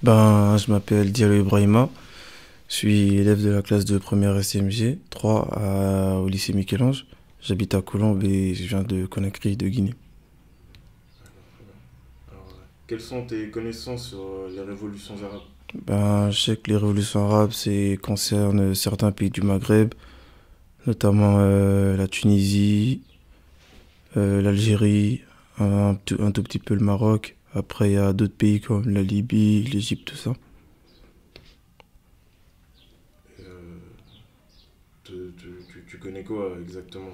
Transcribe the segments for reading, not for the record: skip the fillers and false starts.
Je m'appelle Diallo Ibrahima, je suis élève de la classe de première SMG 3 au lycée Michel-Ange. J'habite à Colombes et je viens de Conakry, de Guinée. Alors, quelles sont tes connaissances sur les révolutions arabes? Je sais que les révolutions arabes concernent certains pays du Maghreb, notamment la Tunisie, l'Algérie, un tout petit peu le Maroc. Après, il y a d'autres pays comme la Libye, l'Égypte, tout ça. Et, tu connais quoi exactement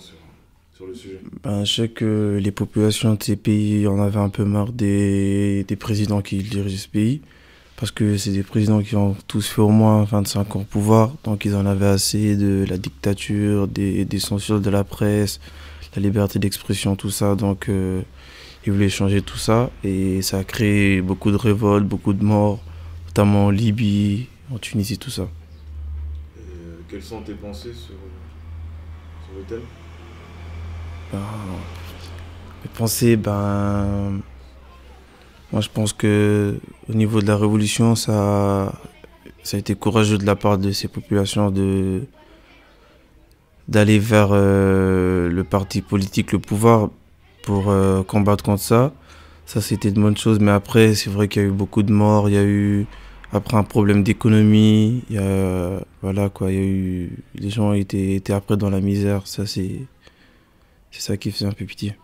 sur le sujet? Je sais que les populations de ces pays en avaient un peu marre des présidents qui dirigeaient ce pays, parce que c'est des présidents qui ont tous fait au moins 25 ans au pouvoir, donc ils en avaient assez de la dictature, des censures de la presse, la liberté d'expression, tout ça, donc ils voulaient changer tout ça, et ça a créé beaucoup de révoltes, beaucoup de morts, notamment en Libye, en Tunisie, tout ça. Et quelles sont tes pensées sur le thème? Ben, mes pensées, moi je pense que au niveau de la révolution, ça a été courageux de la part de ces populations d'aller vers le parti politique, le pouvoir, pour combattre contre ça. Ça, c'était de bonnes choses, mais après, c'est vrai qu'il y a eu beaucoup de morts, il y a eu, après, un problème d'économie, voilà quoi, il y a eu, les gens étaient après dans la misère, c'est ça qui faisait un peu pitié.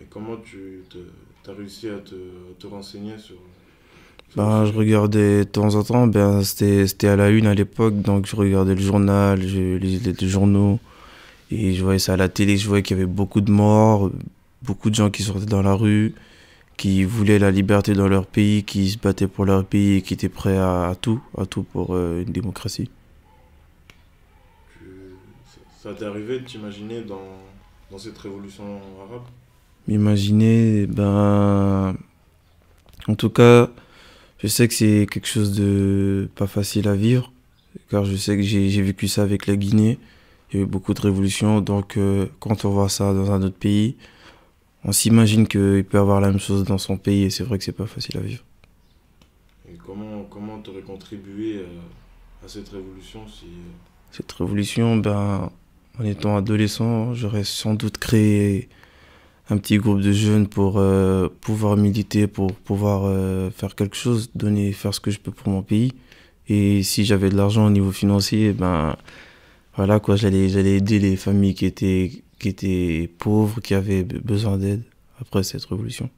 Et comment t'as réussi à te renseigner sur le Je sujet? regardais de temps en temps, c'était à la une à l'époque, donc je regardais le journal, je lisais les journaux, et je voyais ça à la télé, je voyais qu'il y avait beaucoup de morts, beaucoup de gens qui sortaient dans la rue, qui voulaient la liberté dans leur pays, qui se battaient pour leur pays et qui étaient prêts à tout pour une démocratie. Ça t'est arrivé de t'imaginer dans cette révolution arabe? M'imaginer, en tout cas, je sais que c'est quelque chose de pas facile à vivre, car je sais que j'ai vécu ça avec la Guinée. Il y a eu beaucoup de révolutions, donc quand on voit ça dans un autre pays, on s'imagine qu'il peut y avoir la même chose dans son pays et c'est vrai que c'est pas facile à vivre. Et comment t'aurais contribué à cette révolution si... Cette révolution, en étant adolescent, j'aurais sans doute créé un petit groupe de jeunes pour pouvoir militer, pour pouvoir faire quelque chose, faire ce que je peux pour mon pays. Et si j'avais de l'argent au niveau financier, voilà quoi, j'allais aider les familles qui étaient pauvres, qui avaient besoin d'aide après cette révolution.